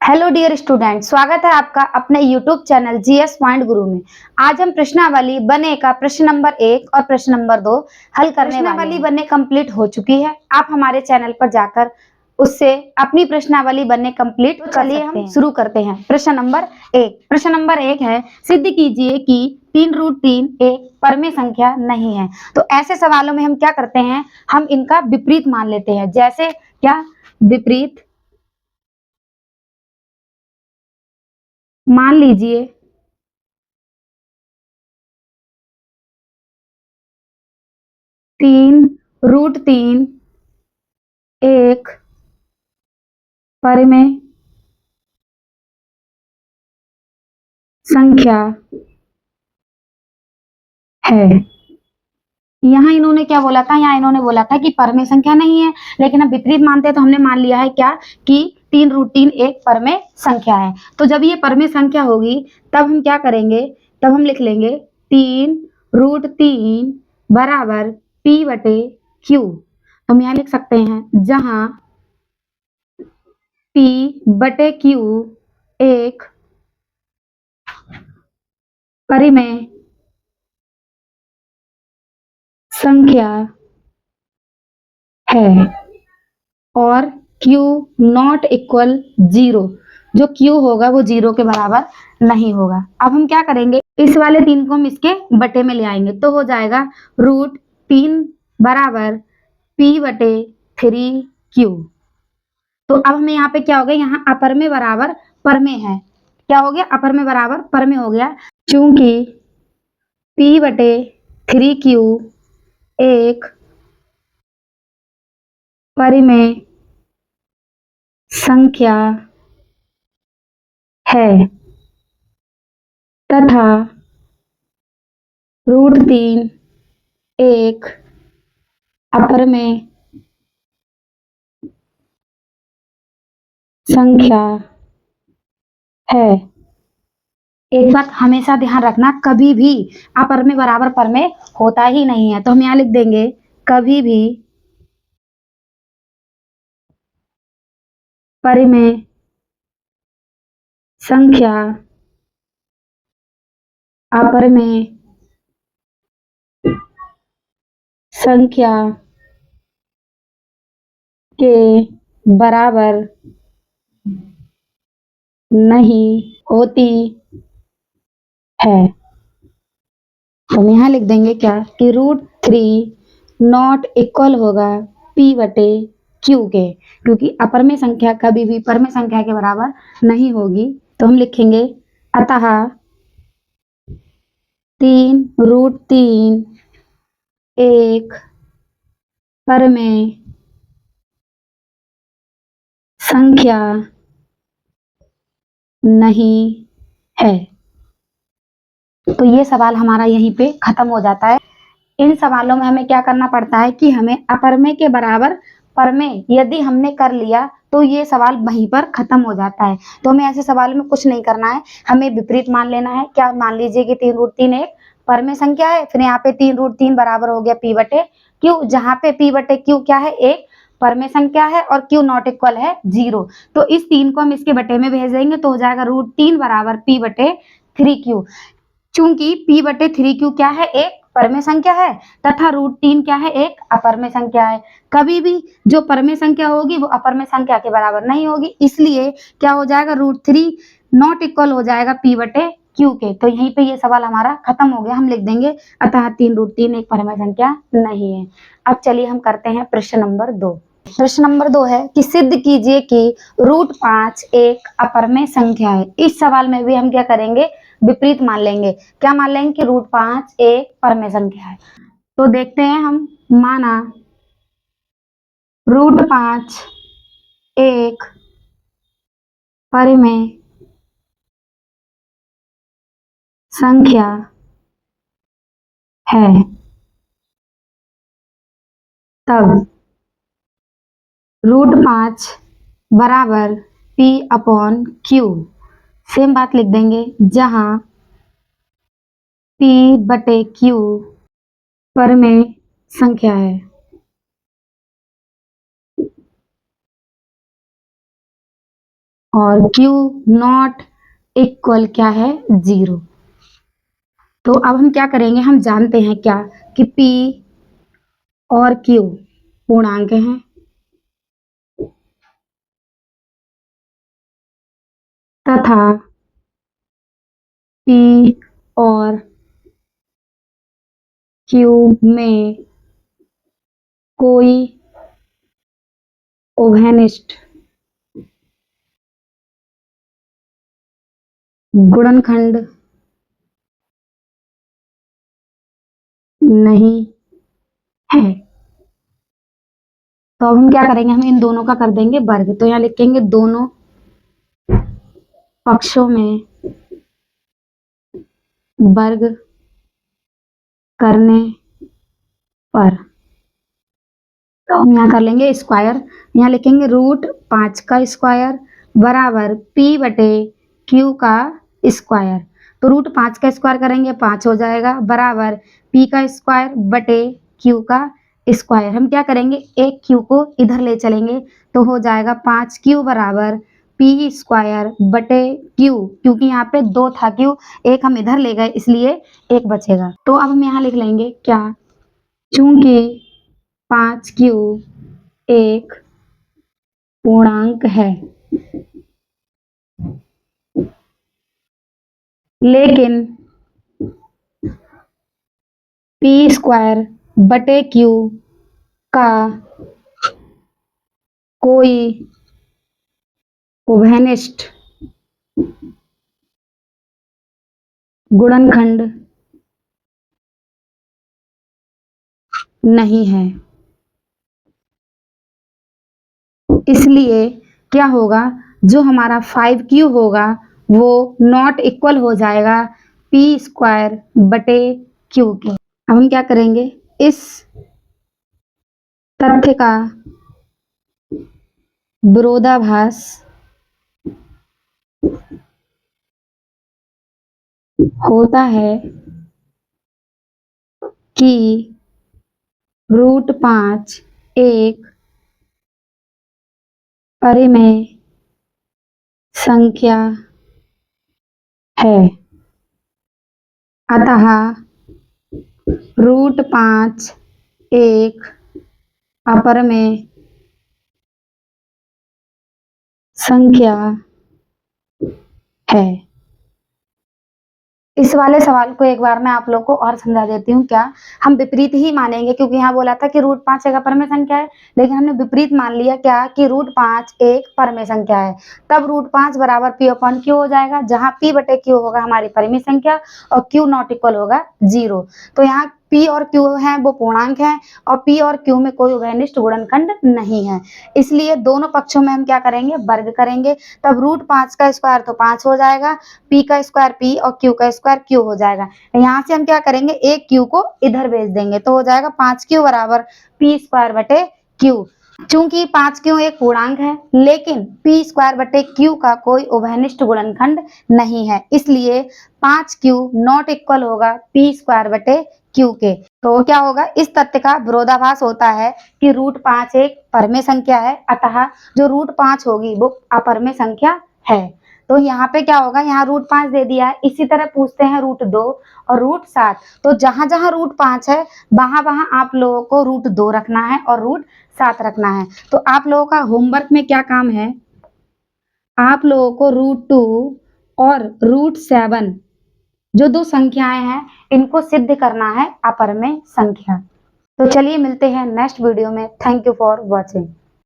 Hello dear student, स्वागत है आपका अपने यूट्यूब चैनल जीएस पॉइंट गुरु में। आज हम प्रश्नावली बने का प्रश्न नंबर 1 और प्रश्न नंबर 2 हल करने वाले हैं। प्रश्नावली बने कंप्लीट हो चुकी है। आप हमारे चैनल पर जाकर उससे अपनी प्रश्नावली बने कंप्लीट कर सकते हैं। हम शुरू करते हैं। प्रश्न नंबर 1। प्रश्न नंबर 1 है, सिद्ध कीजिए कि 3√3 एक परमेय संख्या नहीं है। तो ऐसे सवालों में हम क्या करते हैं, हम इनका विपरीत मान लेते हैं। जैसे क्या विपरीत, मान लीजिए 3√3 एक परिमेय संख्या है। यहाँ इन्होंने क्या बोला था, यहाँ इन्होंने बोला था कि परमेय संख्या नहीं है, लेकिन अब विपरीत मानते हैं तो हमने मान लिया है क्या कि 3√3 एक परमेय संख्या है। तो जब ये परमेय संख्या होगी तब हम क्या करेंगे, तब हम लिख लेंगे 3√3 बराबर P बटे Q। हम यहाँ लिख सकते हैं जहां P बटे Q एक परिमेय संख्या है और Q नॉट इक्वल 0, जो Q होगा वो 0 के बराबर नहीं होगा। अब हम क्या करेंगे, इस वाले 3 को हम इसके बटे में ले आएंगे तो हो जाएगा √3 बराबर P बटे 3Q। तो अब हमें यहाँ पे क्या हो गया, यहाँ अपर में बराबर पर में है। क्या हो गया, अपर में बराबर पर में हो गया। चूंकि P बटे 3Q एक परिमेय संख्या है तथा √3 एक अपरिमेय संख्या है। एक बात हमेशा ध्यान रखना, कभी भी अपर में बराबर पर में होता ही नहीं है। तो हम यहाँ लिख देंगे कभी भी परिमेय संख्या अपरिमेय संख्या के बराबर नहीं होती है। तो हम यहाँ लिख देंगे क्या कि √3 नॉट इक्वल होगा P बटे Q के, क्योंकि अपर में संख्या कभी भी परमेय संख्या के बराबर नहीं होगी। तो हम लिखेंगे अतः 3√3 एक परमेय संख्या नहीं है। तो ये सवाल हमारा यहीं पे खत्म हो जाता है। इन सवालों में हमें क्या करना पड़ता है कि हमें अपरमेय के बराबर परमेय यदि हमने कर लिया तो ये सवाल वहीं पर खत्म हो जाता है। तो हमें ऐसे सवालों में कुछ नहीं करना है, हमें विपरीत मान लेना है। क्या, मान लीजिए कि 3√3 एक परमेय संख्या है, फिर यहाँ पे 3√3 बराबर हो गया P बटे Q, जहाँ पे P बटे Q क्या है, एक परमेय संख्या है और Q नॉट इक्वल है 0। तो इस 3 को हम इसके बटे में भेज देंगे तो हो जाएगा √3 बराबर P बटे 3Q। चूंकि P बटे 3Q क्या है, एक परमेय संख्या है तथा √3 क्या है, एक अपरमेय संख्या है। कभी भी जो परमेय संख्या होगी वो अपरमेय संख्या के बराबर नहीं होगी, इसलिए क्या हो जाएगा, √3 नॉट इक्वल हो जाएगा P बटे Q के। तो यहीं पे ये सवाल हमारा खत्म हो गया। हम लिख देंगे अतः 3√3 एक परमेय संख्या नहीं है। अब चलिए हम करते हैं प्रश्न नंबर 2। प्रश्न नंबर 2 है कि सिद्ध कीजिए कि √5 एक अपरमेय संख्या है। इस सवाल में भी हम क्या करेंगे, विपरीत मान लेंगे। क्या मान लेंगे कि √5 एक परमेय संख्या है। तो देखते हैं हम, माना √5 एक परिमेय संख्या है, तब √5 बराबर P अपॉन Q। सेम बात लिख देंगे जहां P बटे Q परमेय संख्या है और Q नॉट इक्वल क्या है 0। तो अब हम क्या करेंगे, हम जानते हैं क्या कि P और Q पूर्णांक हैं तथा P और Q में कोई उभयनिष्ठ गुणनखंड नहीं है। तो अब हम क्या करेंगे, हम इन दोनों का कर देंगे वर्ग। तो यहाँ लिखेंगे दोनों पक्षों में वर्ग करने पर, तो हम यहाँ कर लेंगे स्क्वायर। यहाँ लिखेंगे √5 का स्क्वायर बराबर P बटे Q का स्क्वायर। तो √5 का स्क्वायर करेंगे 5 हो जाएगा बराबर P का स्क्वायर बटे Q का स्क्वायर। हम क्या करेंगे, एक Q को इधर ले चलेंगे तो हो जाएगा 5Q बराबर P स्क्वायर बटे Q, क्योंकि यहाँ पे 2 था Q, एक हम इधर ले गए इसलिए एक बचेगा। तो अब हम यहाँ लिख लेंगे क्या, चूंकि 5Q एक पूर्णांक है लेकिन P स्क्वायर बटे Q का कोई उभयनिष्ठ गुणनखंड नहीं है, इसलिए क्या होगा, जो हमारा 5Q होगा वो नॉट इक्वल हो जाएगा P स्क्वायर बटे Q के। अब हम क्या करेंगे, इस तथ्य का विरोधाभास होता है कि √5 एक परिमेय संख्या है, अतः √5 एक अपरिमेय संख्या है। इस वाले सवाल को एक बार मैं आप लोग को और समझा देती हूँ। क्या हम विपरीत ही मानेंगे, क्योंकि यहाँ बोला था कि √5 एक अपरिमेय संख्या है, लेकिन हमने विपरीत मान लिया क्या कि √5 एक परिमेय संख्या है। तब √5 बराबर P अपॉन Q हो जाएगा, जहां P बटे Q होगा हमारी परिमेय संख्या और Q नॉट इक्वल होगा 0। तो यहाँ P और Q है वो पूर्णांक है और P और Q में कोई उभयनिष्ठ गुणनखंड नहीं है, इसलिए दोनों पक्षों में हम क्या करेंगे, वर्ग करेंगे। तब √5 का स्क्वायर तो 5 हो जाएगा, P का स्क्वायर P और Q का स्क्वायर Q हो जाएगा। यहाँ से हम क्या करेंगे, एक Q को इधर भेज देंगे तो हो जाएगा 5Q बराबर P स्क्वायर बटे Q। चूंकि 5Q एक पूर्णांक है लेकिन P स्क्वायर बटे Q का कोई उभयनिष्ठ गुणनखंड नहीं है, इसलिए 5Q नॉट इक्वल होगा P स्क्वायर बटे Q के। तो क्या होगा, इस तथ्य का विरोधाभास होता है कि √5 एक परिमेय संख्या है, अतः जो √5 होगी वो अपरिमेय संख्या है। तो यहाँ पे क्या होगा, यहाँ √5 दे दिया है, इसी तरह पूछते हैं √2 और √7। तो जहां जहां √5 है वहां वहां आप लोगों को √2 रखना है और √7 रखना है। तो आप लोगों का होमवर्क में क्या काम है, आप लोगों को √2 और √7 जो दो संख्याएं हैं इनको सिद्ध करना है अपरिमेय संख्या। तो चलिए मिलते हैं नेक्स्ट वीडियो में। Thank you for watching.